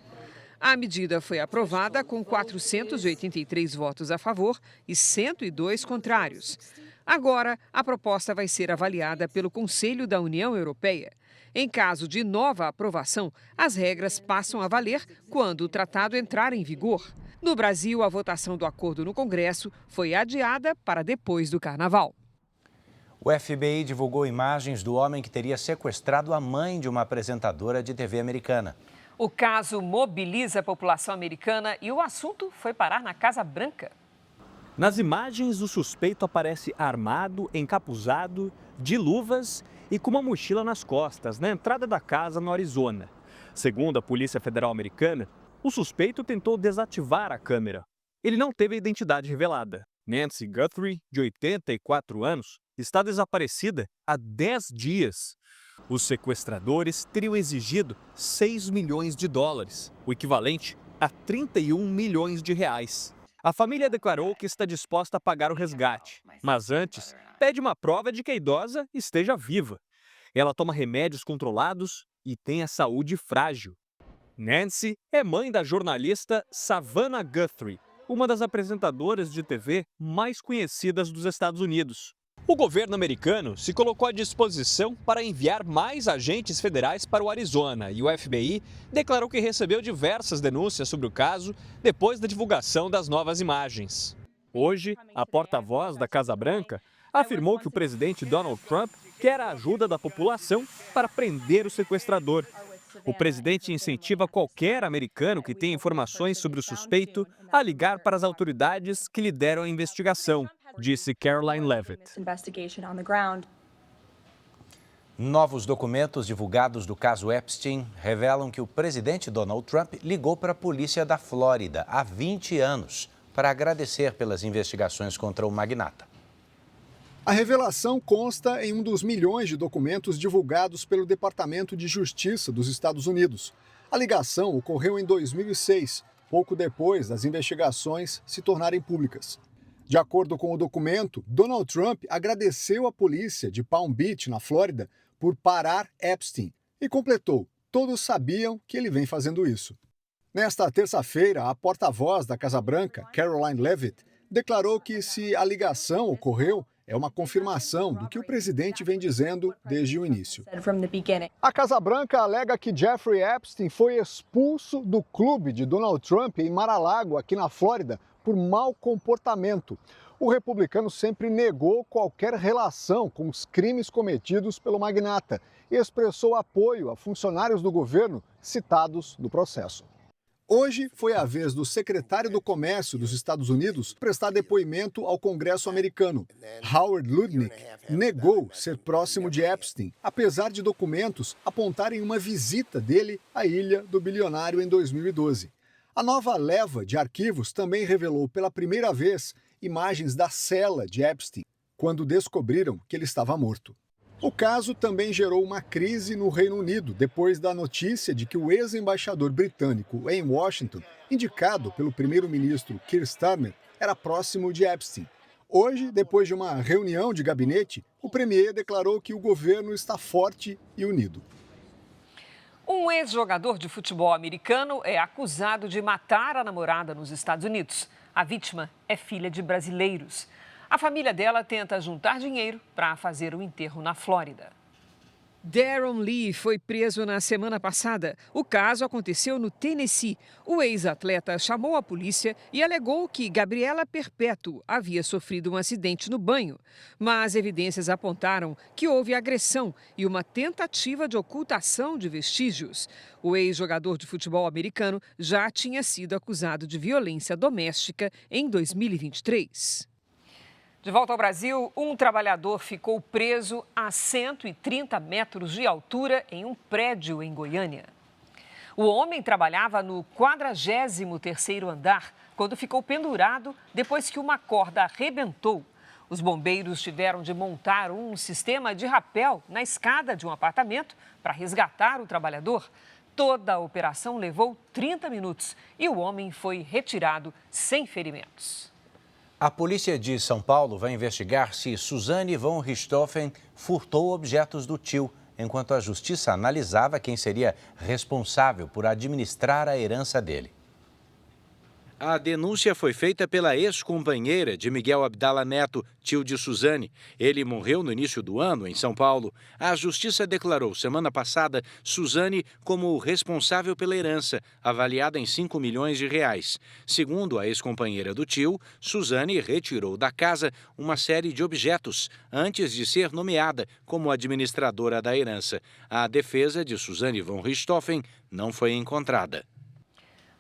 A medida foi aprovada com 483 votos a favor e 102 contrários. Agora, a proposta vai ser avaliada pelo Conselho da União Europeia. Em caso de nova aprovação, as regras passam a valer quando o tratado entrar em vigor. No Brasil, a votação do acordo no Congresso foi adiada para depois do Carnaval. O FBI divulgou imagens do homem que teria sequestrado a mãe de uma apresentadora de TV americana. O caso mobiliza a população americana e o assunto foi parar na Casa Branca. Nas imagens, o suspeito aparece armado, encapuzado, de luvas e com uma mochila nas costas, na entrada da casa no Arizona. Segundo a Polícia Federal Americana, o suspeito tentou desativar a câmera. Ele não teve a identidade revelada. Nancy Guthrie, de 84 anos, está desaparecida há 10 dias. Os sequestradores teriam exigido 6 milhões de dólares, o equivalente a 31 milhões de reais. A família declarou que está disposta a pagar o resgate, mas antes pede uma prova de que a idosa esteja viva. Ela toma remédios controlados e tem a saúde frágil. Nancy é mãe da jornalista Savannah Guthrie, uma das apresentadoras de TV mais conhecidas dos Estados Unidos. O governo americano se colocou à disposição para enviar mais agentes federais para o Arizona e o FBI declarou que recebeu diversas denúncias sobre o caso depois da divulgação das novas imagens. Hoje, a porta-voz da Casa Branca afirmou que o presidente Donald Trump quer a ajuda da população para prender o sequestrador. O presidente incentiva qualquer americano que tenha informações sobre o suspeito a ligar para as autoridades que lideram a investigação, disse Caroline Leavitt. Novos documentos divulgados do caso Epstein revelam que o presidente Donald Trump ligou para a polícia da Flórida há 20 anos para agradecer pelas investigações contra o magnata. A revelação consta em um dos milhões de documentos divulgados pelo Departamento de Justiça dos Estados Unidos. A ligação ocorreu em 2006, pouco depois das investigações se tornarem públicas. De acordo com o documento, Donald Trump agradeceu à polícia de Palm Beach, na Flórida, por parar Epstein e completou: todos sabiam que ele vem fazendo isso. Nesta terça-feira, a porta-voz da Casa Branca, Caroline Leavitt, declarou que se a ligação ocorreu, é uma confirmação do que o presidente vem dizendo desde o início. A Casa Branca alega que Jeffrey Epstein foi expulso do clube de Donald Trump em Mar-a-Lago, aqui na Flórida, por mau comportamento. O republicano sempre negou qualquer relação com os crimes cometidos pelo magnata e expressou apoio a funcionários do governo citados no processo. Hoje foi a vez do secretário do Comércio dos Estados Unidos prestar depoimento ao Congresso americano. Howard Lutnick negou ser próximo de Epstein, apesar de documentos apontarem uma visita dele à ilha do bilionário em 2012. A nova leva de arquivos também revelou pela primeira vez imagens da cela de Epstein, quando descobriram que ele estava morto. O caso também gerou uma crise no Reino Unido, depois da notícia de que o ex-embaixador britânico em Washington, indicado pelo primeiro-ministro Keir Starmer, era próximo de Epstein. Hoje, depois de uma reunião de gabinete, o premier declarou que o governo está forte e unido. Um ex-jogador de futebol americano é acusado de matar a namorada nos Estados Unidos. A vítima é filha de brasileiros. A família dela tenta juntar dinheiro para fazer o enterro na Flórida. Darren Lee foi preso na semana passada. O caso aconteceu no Tennessee. O ex-atleta chamou a polícia e alegou que Gabriela Perpétuo havia sofrido um acidente no banho. Mas evidências apontaram que houve agressão e uma tentativa de ocultação de vestígios. O ex-jogador de futebol americano já tinha sido acusado de violência doméstica em 2023. De volta ao Brasil, um trabalhador ficou preso a 130 metros de altura em um prédio em Goiânia. O homem trabalhava no 43º andar quando ficou pendurado depois que uma corda arrebentou. Os bombeiros tiveram de montar um sistema de rapel na escada de um apartamento para resgatar o trabalhador. Toda a operação levou 30 minutos e o homem foi retirado sem ferimentos. A polícia de São Paulo vai investigar se Suzane von Richthofen furtou objetos do tio, enquanto a justiça analisava quem seria responsável por administrar a herança dele. A denúncia foi feita pela ex-companheira de Miguel Abdala Neto, tio de Suzane. Ele morreu no início do ano, em São Paulo. A justiça declarou semana passada Suzane como responsável pela herança, avaliada em 5 milhões de reais. Segundo a ex-companheira do tio, Suzane retirou da casa uma série de objetos antes de ser nomeada como administradora da herança. A defesa de Suzane von Richthofen não foi encontrada.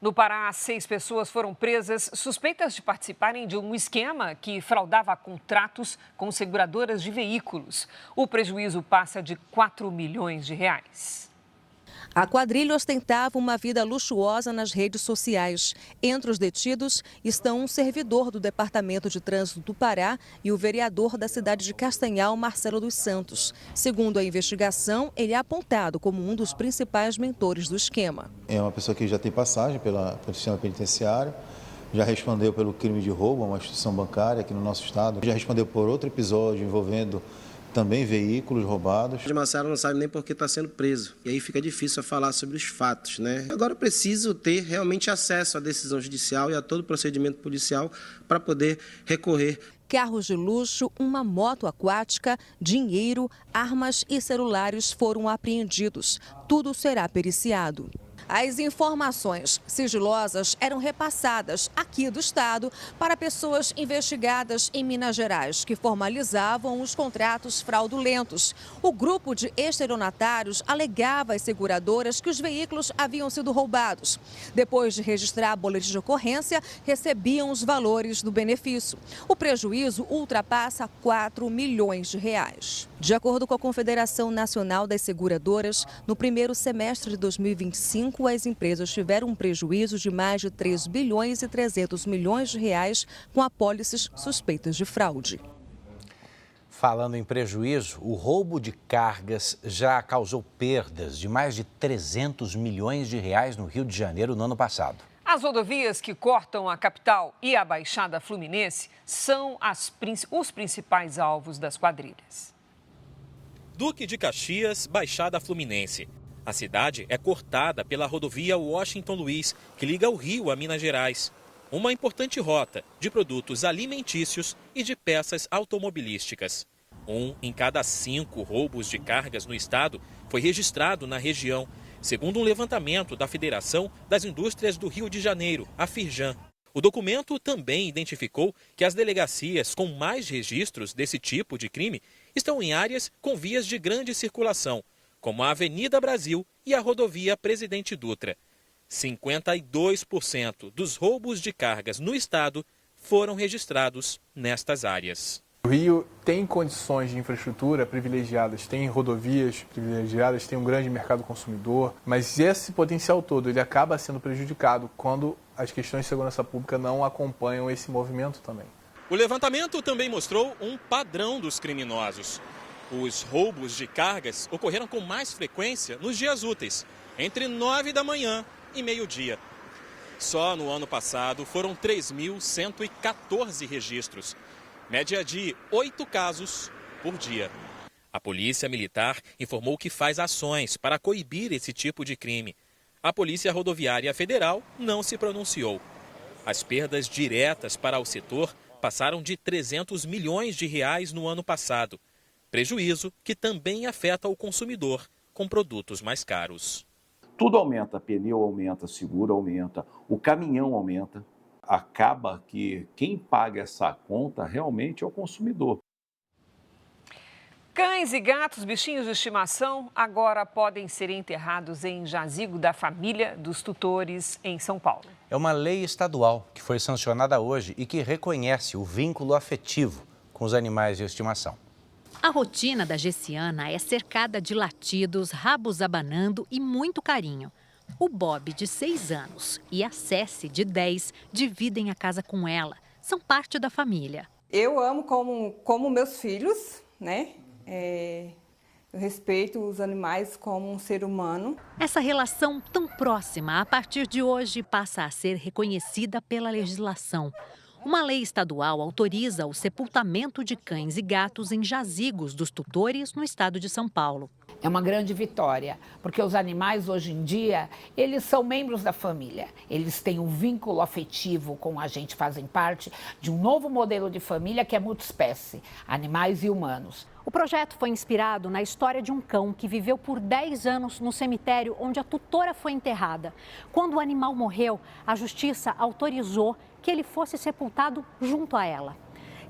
No Pará, 6 pessoas foram presas suspeitas de participarem de um esquema que fraudava contratos com seguradoras de veículos. O prejuízo passa de 4 milhões de reais. A quadrilha ostentava uma vida luxuosa nas redes sociais. Entre os detidos estão um servidor do Departamento de Trânsito do Pará e o vereador da cidade de Castanhal, Marcelo dos Santos. Segundo a investigação, ele é apontado como um dos principais mentores do esquema. É uma pessoa que já tem passagem pelo sistema penitenciário, já respondeu pelo crime de roubo a uma instituição bancária aqui no nosso estado, já respondeu por outro episódio envolvendo também veículos roubados. O Marcelo não sabe nem por que está sendo preso. E aí fica difícil falar sobre os fatos, né? Agora eu preciso ter realmente acesso à decisão judicial e a todo o procedimento policial para poder recorrer. Carros de luxo, uma moto aquática, dinheiro, armas e celulares foram apreendidos. Tudo será periciado. As informações sigilosas eram repassadas aqui do estado para pessoas investigadas em Minas Gerais, que formalizavam os contratos fraudulentos. O grupo de estelionatários alegava às seguradoras que os veículos haviam sido roubados. Depois de registrar boletim de ocorrência, recebiam os valores do benefício. O prejuízo ultrapassa 4 milhões de reais. De acordo com a Confederação Nacional das Seguradoras, no primeiro semestre de 2025, as empresas tiveram um prejuízo de mais de 3 bilhões e 300 milhões de reais com apólices suspeitas de fraude. Falando em prejuízo, o roubo de cargas já causou perdas de mais de 300 milhões de reais no Rio de Janeiro no ano passado. As rodovias que cortam a capital e a Baixada Fluminense são os principais alvos das quadrilhas. Duque de Caxias, Baixada Fluminense. A cidade é cortada pela rodovia Washington Luiz, que liga o Rio a Minas Gerais. Uma importante rota de produtos alimentícios e de peças automobilísticas. 1 em cada 5 roubos de cargas no estado foi registrado na região, segundo um levantamento da Federação das Indústrias do Rio de Janeiro, a Firjan. O documento também identificou que as delegacias com mais registros desse tipo de crime estão em áreas com vias de grande circulação, como a Avenida Brasil e a rodovia Presidente Dutra. 52% dos roubos de cargas no estado foram registrados nestas áreas. O Rio tem condições de infraestrutura privilegiadas, tem rodovias privilegiadas, tem um grande mercado consumidor, mas esse potencial todo ele acaba sendo prejudicado quando as questões de segurança pública não acompanham esse movimento também. O levantamento também mostrou um padrão dos criminosos. Os roubos de cargas ocorreram com mais frequência nos dias úteis, entre 9 da manhã e meio-dia. Só no ano passado foram 3.114 registros, média de 8 casos por dia. A Polícia Militar informou que faz ações para coibir esse tipo de crime. A Polícia Rodoviária Federal não se pronunciou. As perdas diretas para o setor passaram de 300 milhões de reais no ano passado. Prejuízo que também afeta o consumidor com produtos mais caros. Tudo aumenta, pneu aumenta, seguro aumenta, o caminhão aumenta. Acaba que quem paga essa conta realmente é o consumidor. Cães e gatos, bichinhos de estimação, agora podem ser enterrados em jazigo da família dos tutores em São Paulo. É uma lei estadual que foi sancionada hoje e que reconhece o vínculo afetivo com os animais de estimação. A rotina da Gessiana é cercada de latidos, rabos abanando e muito carinho. O Bob, de 6 anos, e a Ceci, de 10, dividem a casa com ela. São parte da família. Eu amo como meus filhos, né? Eu respeito os animais como um ser humano. Essa relação tão próxima, a partir de hoje, passa a ser reconhecida pela legislação. Uma lei estadual autoriza o sepultamento de cães e gatos em jazigos dos tutores no estado de São Paulo. É uma grande vitória, porque os animais hoje em dia, eles são membros da família. Eles têm um vínculo afetivo com a gente, fazem parte de um novo modelo de família que é multiespécie, animais e humanos. O projeto foi inspirado na história de um cão que viveu por 10 anos no cemitério onde a tutora foi enterrada. Quando o animal morreu, a justiça autorizou que ele fosse sepultado junto a ela.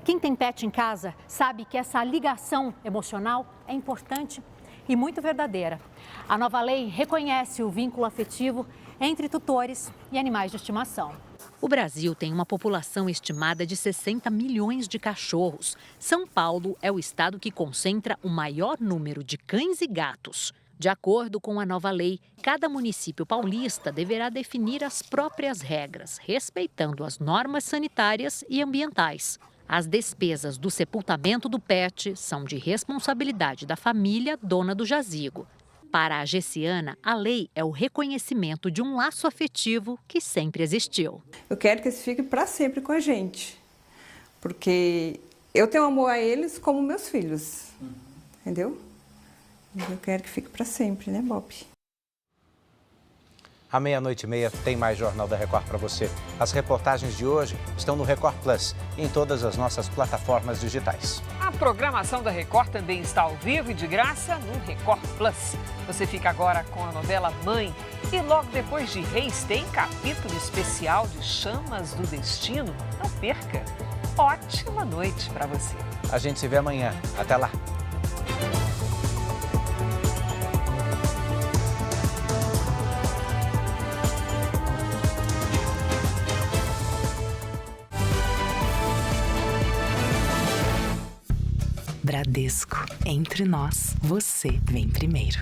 Quem tem pet em casa sabe que essa ligação emocional é importante e muito verdadeira. A nova lei reconhece o vínculo afetivo entre tutores e animais de estimação. O Brasil tem uma população estimada de 60 milhões de cachorros. São Paulo é o estado que concentra o maior número de cães e gatos. De acordo com a nova lei, cada município paulista deverá definir as próprias regras, respeitando as normas sanitárias e ambientais. As despesas do sepultamento do pet são de responsabilidade da família dona do jazigo. Para a Gessiana, a lei é o reconhecimento de um laço afetivo que sempre existiu. Eu quero que eles fiquem para sempre com a gente, porque eu tenho amor a eles como meus filhos, entendeu? Eu quero que fique para sempre, né, Bob? À 00:30 tem mais Jornal da Record para você. As reportagens de hoje estão no Record Plus e em todas as nossas plataformas digitais. A programação da Record também está ao vivo e de graça no Record Plus. Você fica agora com a novela Mãe e logo depois de Reis tem capítulo especial de Chamas do Destino. Não perca! Ótima noite para você. A gente se vê amanhã. Até lá. Bradesco, entre nós, você vem primeiro.